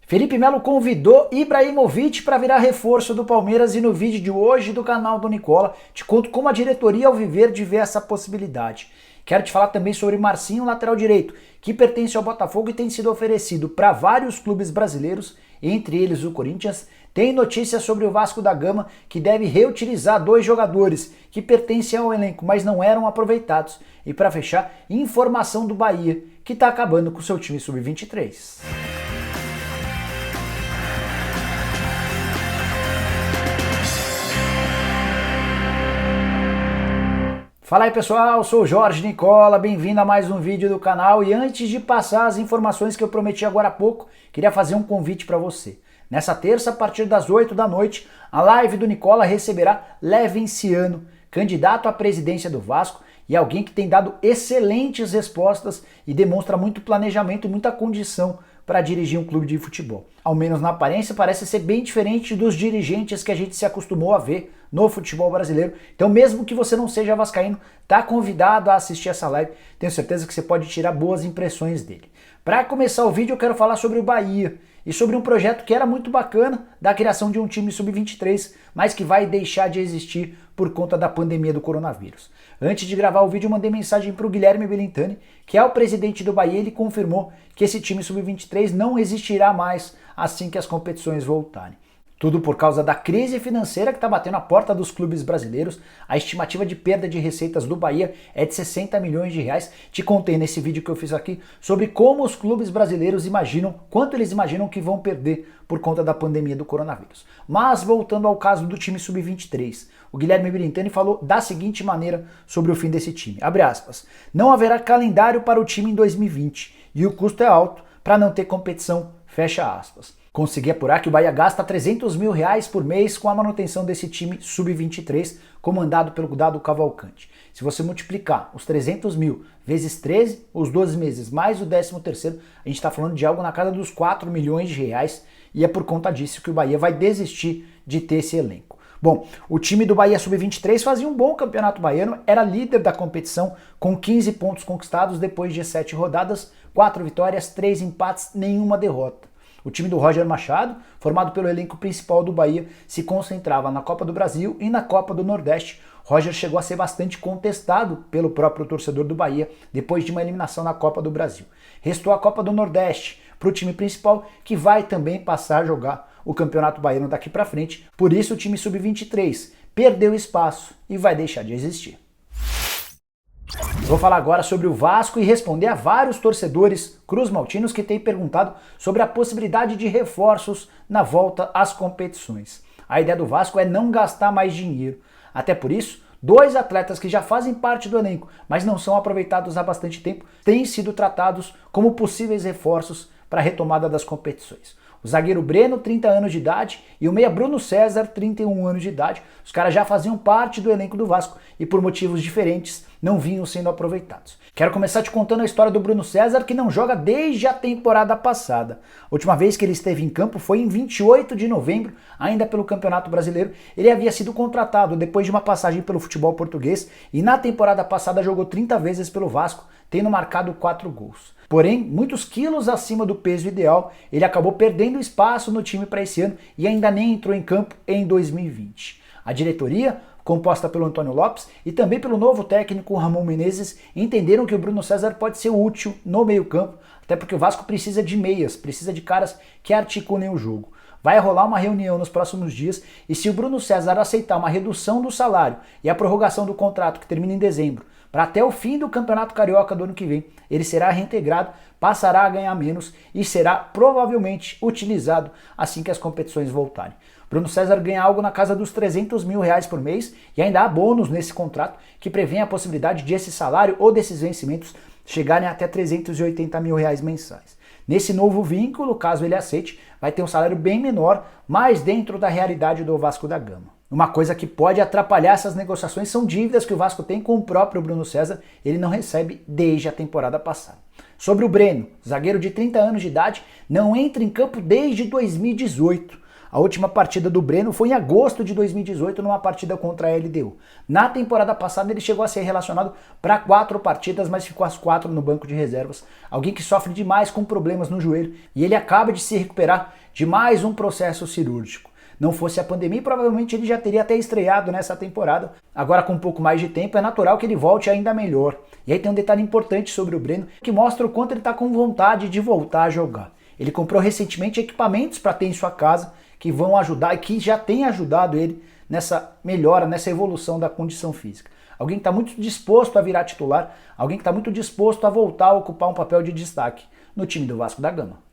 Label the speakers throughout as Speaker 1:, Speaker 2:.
Speaker 1: Felipe Melo convidou Ibrahimovic para virar reforço do Palmeiras e no vídeo de hoje do canal do Nicola te conto como a diretoria Alviverde vê essa possibilidade. Quero te falar também sobre Marcinho, lateral direito, que pertence ao Botafogo e tem sido oferecido para vários clubes brasileiros, entre eles o Corinthians. Tem notícias sobre o Vasco da Gama, que deve reutilizar 2 jogadores que pertencem ao elenco, mas não eram aproveitados. E para fechar, informação do Bahia, que está acabando com o seu time sub-23. Fala aí pessoal, sou o Jorge Nicola, bem-vindo a mais um vídeo do canal e antes de passar as informações que eu prometi agora há pouco, queria fazer um convite para você. Nessa terça, a partir das 8 da noite, a live do Nicola receberá Levenciano, candidato à presidência do Vasco e alguém que tem dado excelentes respostas e demonstra muito planejamento e muita condição para dirigir um clube de futebol. Ao menos na aparência parece ser bem diferente dos dirigentes que a gente se acostumou a ver no futebol brasileiro. Então mesmo que você não seja vascaíno, tá convidado a assistir essa live. Tenho certeza que você pode tirar boas impressões dele. Para começar o vídeo eu quero falar sobre o Bahia e sobre um projeto que era muito bacana da criação de um time sub-23, mas que vai deixar de existir por conta da pandemia do coronavírus. Antes de gravar o vídeo eu mandei mensagem para o Guilherme Belintani, que é o presidente do Bahia. Ele confirmou que esse time sub-23 não existirá mais assim que as competições voltarem. Tudo por causa da crise financeira que está batendo a porta dos clubes brasileiros. A estimativa de perda de receitas do Bahia é de 60 milhões de reais. Te contei nesse vídeo que eu fiz aqui sobre como os clubes brasileiros imaginam, quanto eles imaginam que vão perder por conta da pandemia do coronavírus. Mas voltando ao caso do time sub-23, o Guilherme Belintani falou da seguinte maneira sobre o fim desse time. Abre aspas, não haverá calendário para o time em 2020 e o custo é alto para não ter competição, fecha aspas. Consegui apurar que o Bahia gasta 300 mil reais por mês com a manutenção desse time sub-23, comandado pelo Dado Cavalcante. Se você multiplicar os 300 mil vezes 13, os 12 meses, mais o 13º, a gente está falando de algo na casa dos 4 milhões de reais, e é por conta disso que o Bahia vai desistir de ter esse elenco. Bom, o time do Bahia sub-23 fazia um bom campeonato baiano, era líder da competição com 15 pontos conquistados depois de 7 rodadas, 4 vitórias, 3 empates, nenhuma derrota. O time do Roger Machado, formado pelo elenco principal do Bahia, se concentrava na Copa do Brasil e na Copa do Nordeste. Roger chegou a ser bastante contestado pelo próprio torcedor do Bahia depois de uma eliminação na Copa do Brasil. Restou a Copa do Nordeste para o time principal, que vai também passar a jogar o Campeonato Baiano daqui para frente. Por isso o time sub-23 perdeu espaço e vai deixar de existir. Vou falar agora sobre o Vasco e responder a vários torcedores cruzmaltinos que têm perguntado sobre a possibilidade de reforços na volta às competições. A ideia do Vasco é não gastar mais dinheiro. Até por isso, 2 atletas que já fazem parte do elenco, mas não são aproveitados há bastante tempo, têm sido tratados como possíveis reforços para a retomada das competições. O zagueiro Breno, 30 anos de idade, e o meia Bruno César, 31 anos de idade. Os caras já faziam parte do elenco do Vasco e por motivos diferentes não vinham sendo aproveitados. Quero começar te contando a história do Bruno César, que não joga desde a temporada passada. A última vez que ele esteve em campo foi em 28 de novembro, ainda pelo Campeonato Brasileiro. Ele havia sido contratado depois de uma passagem pelo futebol português e na temporada passada jogou 30 vezes pelo Vasco, tendo marcado 4 gols. Porém, muitos quilos acima do peso ideal, ele acabou perdendo espaço no time para esse ano e ainda nem entrou em campo em 2020. A diretoria, composta pelo Antônio Lopes e também pelo novo técnico Ramon Menezes, entenderam que o Bruno César pode ser útil no meio-campo, até porque o Vasco precisa de meias, precisa de caras que articulem o jogo. Vai rolar uma reunião nos próximos dias e se o Bruno César aceitar uma redução do salário e a prorrogação do contrato que termina em dezembro, para até o fim do Campeonato Carioca do ano que vem, ele será reintegrado, passará a ganhar menos e será provavelmente utilizado assim que as competições voltarem. Bruno César ganha algo na casa dos 300 mil reais por mês e ainda há bônus nesse contrato que prevê a possibilidade de esse salário ou desses vencimentos chegarem até 380 mil reais mensais. Nesse novo vínculo, caso ele aceite, vai ter um salário bem menor, mas dentro da realidade do Vasco da Gama. Uma coisa que pode atrapalhar essas negociações são dívidas que o Vasco tem com o próprio Bruno César, ele não recebe desde a temporada passada. Sobre o Breno, zagueiro de 30 anos de idade, não entra em campo desde 2018. A última partida do Breno foi em agosto de 2018, numa partida contra a LDU. Na temporada passada ele chegou a ser relacionado para 4 partidas, mas ficou as 4 no banco de reservas. Alguém que sofre demais com problemas no joelho e ele acaba de se recuperar de mais um processo cirúrgico. Não fosse a pandemia, provavelmente ele já teria até estreado nessa temporada. Agora, com um pouco mais de tempo, é natural que ele volte ainda melhor. E aí tem um detalhe importante sobre o Breno, que mostra o quanto ele está com vontade de voltar a jogar. Ele comprou recentemente equipamentos para ter em sua casa, que vão ajudar e que já tem ajudado ele nessa melhora, nessa evolução da condição física. Alguém que está muito disposto a virar titular, alguém que está muito disposto a voltar a ocupar um papel de destaque no time do Vasco da Gama.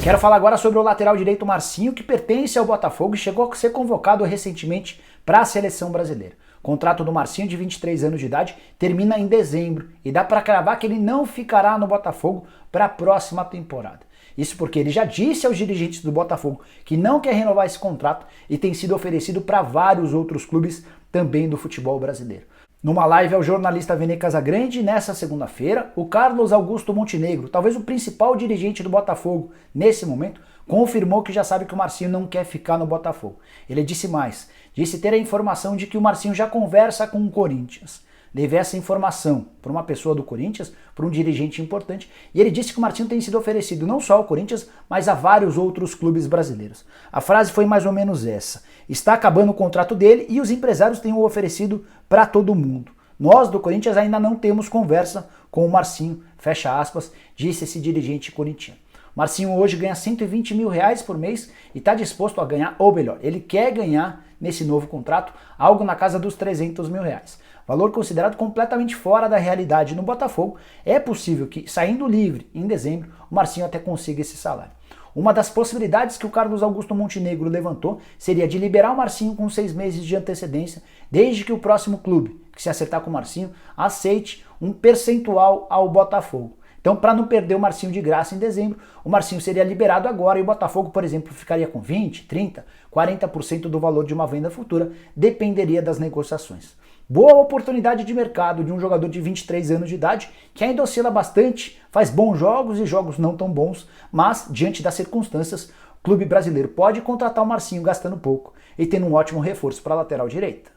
Speaker 1: Quero falar agora sobre o lateral direito Marcinho, que pertence ao Botafogo e chegou a ser convocado recentemente para a seleção brasileira. O contrato do Marcinho, de 23 anos de idade, termina em dezembro e dá para cravar que ele não ficará no Botafogo para a próxima temporada. Isso porque ele já disse aos dirigentes do Botafogo que não quer renovar esse contrato e tem sido oferecido para vários outros clubes também do futebol brasileiro. Numa live ao jornalista Vene Casagrande, nessa segunda-feira, o Carlos Augusto Montenegro, talvez o principal dirigente do Botafogo nesse momento, confirmou que já sabe que o Marcinho não quer ficar no Botafogo. Ele disse mais, disse ter a informação de que o Marcinho já conversa com o Corinthians. Deve essa informação para uma pessoa do Corinthians, para um dirigente importante, e ele disse que o Marcinho tem sido oferecido não só ao Corinthians, mas a vários outros clubes brasileiros. A frase foi mais ou menos essa: está acabando o contrato dele e os empresários têm o oferecido para todo mundo. Nós do Corinthians ainda não temos conversa com o Marcinho, fecha aspas, disse esse dirigente corintiano. Marcinho hoje ganha 120 mil reais por mês e está disposto a ganhar, ou melhor, ele quer ganhar nesse novo contrato algo na casa dos 300 mil reais. Valor considerado completamente fora da realidade no Botafogo. É possível que, saindo livre em dezembro, o Marcinho até consiga esse salário. Uma das possibilidades que o Carlos Augusto Montenegro levantou seria de liberar o Marcinho com 6 meses de antecedência, desde que o próximo clube, que se acertar com o Marcinho, aceite um percentual ao Botafogo. Então, para não perder o Marcinho de graça em dezembro, o Marcinho seria liberado agora e o Botafogo, por exemplo, ficaria com 20%, 30%, 40% do valor de uma venda futura, dependeria das negociações. Boa oportunidade de mercado de um jogador de 23 anos de idade, que ainda oscila bastante, faz bons jogos e jogos não tão bons, mas, diante das circunstâncias, o clube brasileiro pode contratar o Marcinho gastando pouco e tendo um ótimo reforço para a lateral direita.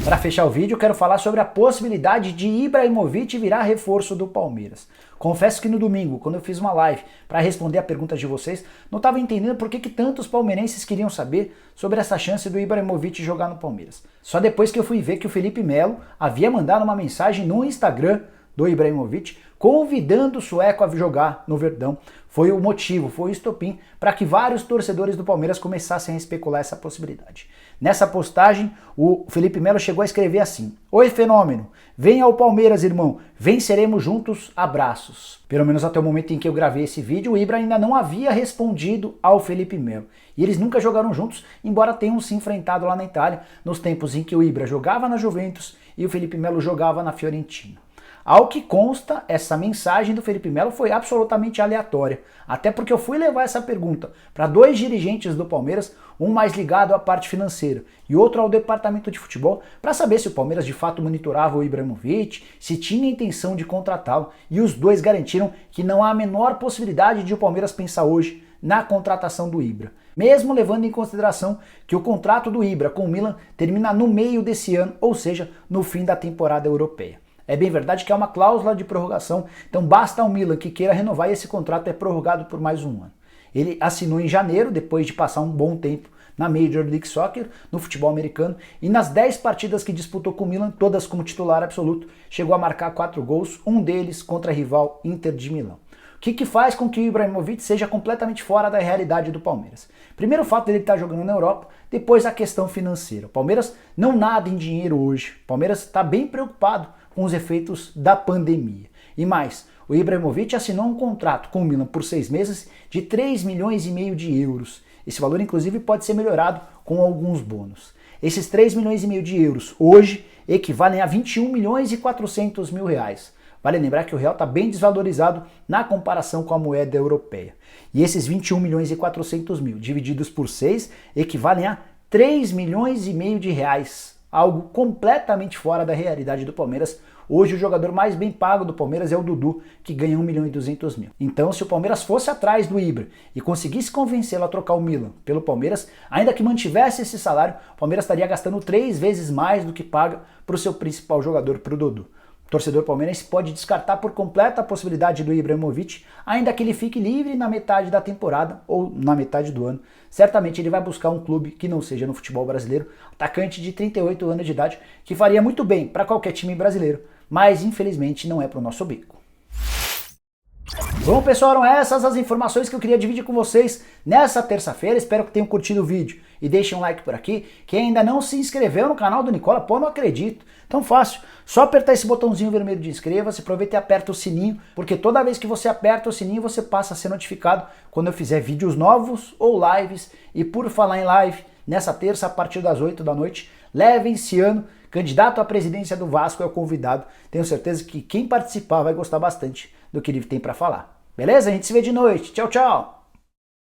Speaker 1: Para fechar o vídeo, eu quero falar sobre a possibilidade de Ibrahimovic virar reforço do Palmeiras. Confesso que no domingo, quando eu fiz uma live para responder a perguntas de vocês, não estava entendendo por que tantos palmeirenses queriam saber sobre essa chance do Ibrahimovic jogar no Palmeiras. Só depois que eu fui ver que o Felipe Melo havia mandado uma mensagem no Instagram do Ibrahimovic, convidando o sueco a jogar no Verdão. Foi o motivo, foi o estopim para que vários torcedores do Palmeiras começassem a especular essa possibilidade. Nessa postagem, o Felipe Melo chegou a escrever assim: "Oi, fenômeno, venha ao Palmeiras, irmão, venceremos juntos, abraços." Pelo menos até o momento em que eu gravei esse vídeo, o Ibra ainda não havia respondido ao Felipe Melo. E eles nunca jogaram juntos, embora tenham se enfrentado lá na Itália, nos tempos em que o Ibra jogava na Juventus e o Felipe Melo jogava na Fiorentina. Ao que consta, essa mensagem do Felipe Melo foi absolutamente aleatória, até porque eu fui levar essa pergunta para 2 dirigentes do Palmeiras, um mais ligado à parte financeira e outro ao departamento de futebol, para saber se o Palmeiras de fato monitorava o Ibrahimovic, se tinha intenção de contratá-lo, e os 2 garantiram que não há a menor possibilidade de o Palmeiras pensar hoje na contratação do Ibra, mesmo levando em consideração que o contrato do Ibra com o Milan termina no meio desse ano, ou seja, no fim da temporada europeia. É bem verdade que há uma cláusula de prorrogação, então basta ao Milan que queira renovar e esse contrato é prorrogado por mais um ano. Ele assinou em janeiro, depois de passar um bom tempo na Major League Soccer, no futebol americano, e nas 10 partidas que disputou com o Milan, todas como titular absoluto, chegou a marcar 4 gols, um deles contra a rival Inter de Milão. O que faz com que o Ibrahimovic seja completamente fora da realidade do Palmeiras? Primeiro o fato dele estar jogando na Europa, depois a questão financeira. O Palmeiras não nada em dinheiro hoje, o Palmeiras está bem preocupado com os efeitos da pandemia. E mais, o Ibrahimovic assinou um contrato com o Milan por 6 meses de 3,5 milhões de euros. Esse valor, inclusive, pode ser melhorado com alguns bônus. Esses 3,5 milhões de euros hoje equivalem a 21 milhões e 400 mil reais. Vale lembrar que o real está bem desvalorizado na comparação com a moeda europeia. E esses 21 milhões e 400 mil divididos por 6 equivalem a 3,5 milhões de reais. Algo completamente fora da realidade do Palmeiras Hoje o jogador mais bem pago do Palmeiras é o Dudu, que ganha 1.200.000. Então, se o Palmeiras fosse atrás do Ibra e conseguisse convencê-lo a trocar o Milan pelo Palmeiras, ainda que mantivesse esse salário, o Palmeiras estaria gastando 3 vezes mais do que paga para o seu principal jogador, para o Dudu. O torcedor palmeirense pode descartar por completo a possibilidade do Ibrahimovic, ainda que ele fique livre na metade da temporada ou na metade do ano. Certamente ele vai buscar um clube que não seja no futebol brasileiro, atacante de 38 anos de idade, que faria muito bem para qualquer time brasileiro, mas infelizmente não é para o nosso bico. Bom, pessoal, eram essas as informações que eu queria dividir com vocês nessa terça-feira. Espero que tenham curtido o vídeo e deixem um like por aqui. Quem ainda não se inscreveu no canal do Nicola, pô, não acredito. Tão fácil, só apertar esse botãozinho vermelho de inscreva-se, aproveita e aperta o sininho, porque toda vez que você aperta o sininho, você passa a ser notificado quando eu fizer vídeos novos ou lives. E por falar em live, nessa terça, a partir das 8 da noite, Levenciano, candidato à presidência do Vasco, é o convidado. Tenho certeza que quem participar vai gostar bastante do que ele tem para falar. Beleza? A gente se vê de noite. Tchau, tchau!